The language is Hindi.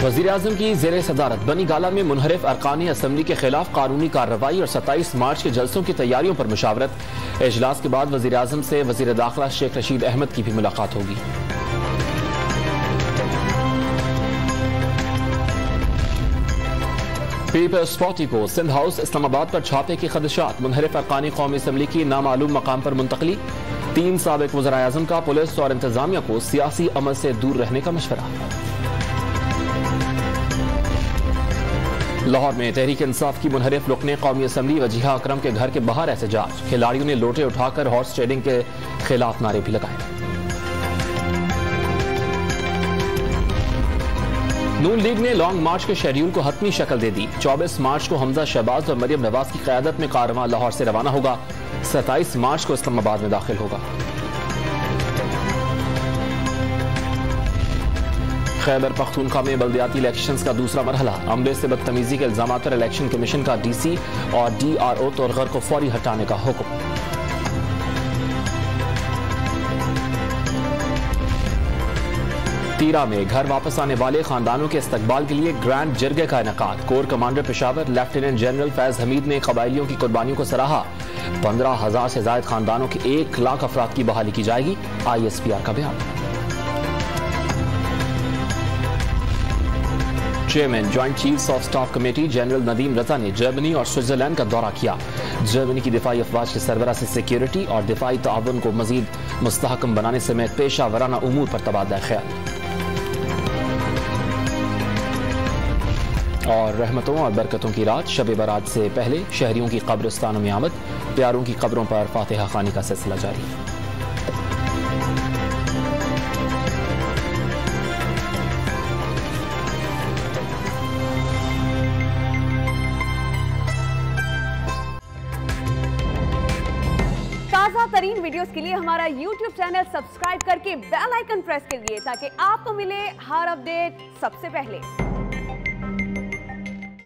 वज़ीर-ए-आज़म की ज़ेरे सदारत बनी गाला में मुनहरिफ अरकान असम्बली के खिलाफ कानूनी कार्रवाई और 27 मार्च के जलसों की तैयारियों पर मुशावरत। इजलास के बाद वज़ीर-ए-आज़म से वज़ीर दाखिला शेख रशीद अहमद की भी मुलाकात होगी। पीपल्स पार्टी को सिंध हाउस इस्लामाबाद पर छापे के खदशात। मुनहरिफ अरकान कौमी असम्बली की नामालूम मकाम पर मुंतकली। 3 साबिक वज़ीर-ए-आज़म का पुलिस और इंतजामिया को सियासी अमल से दूर रहने का मशवरा। लाहौर में तहरीक इंसाफ की मुनहरिफ रुकने कौमी असम्बली वजीहा अकरम के घर के बाहर एहतजाज। खिलाड़ियों ने लोटे उठाकर हॉर्स ट्रेडिंग के खिलाफ नारे भी लगाए। नून लीग ने लॉन्ग मार्च के शेड्यूल को हतमी शक्ल दे दी। 24 मार्च को हमजा शहबाज और मरियम नवाज की क़यादत में कारवां लाहौर से रवाना होगा। 27 मार्च को इस्लामाबाद में दाखिल होगा। खैबर पख्तूनख्वा में बल्दियाती इलेक्शंस का दूसरा मरहला। अमले से बदतमीजी के इल्जाम पर इलेक्शन कमीशन का डीसी और DRO तोरगर को फौरी हटाने का हुक्म। तीरा में घर वापस आने वाले खानदानों के इस्तकबाल के लिए ग्रैंड जरगे का इनेकाद। Corps commander Peshawar lieutenant general Faiz Hameed ने कबायलियों की कुर्बानियों को सराहा। 15,000 से ज्यादा खानदानों के 1 लाख अफराद की बहाली की जाएगी। ISPR का बयान। Chairman joint chiefs of staff committee general Nadeem Raza ने जर्मनी और स्विट्जरलैंड का दौरा किया। जर्मनी की दिफाई अफवाज के सरबराह से सिक्योरिटी और दिफाई ताउन को मजीद मुस्तहकम बनाने समेत पेशा वराना उमूर पर तबादला ख्याल। और रहमतों और बरकतों की रात शब बारात से पहले शहरियों की कब्रिस्तानों में आमद। प्यारों की कब्रों पर फातिहा खानी का सिलसिला जारी। ताज़ा तरीन वीडियोस के लिए हमारा YouTube चैनल सब्सक्राइब करके बेल आइकन प्रेस करिए ताकि आपको मिले हर अपडेट सबसे पहले।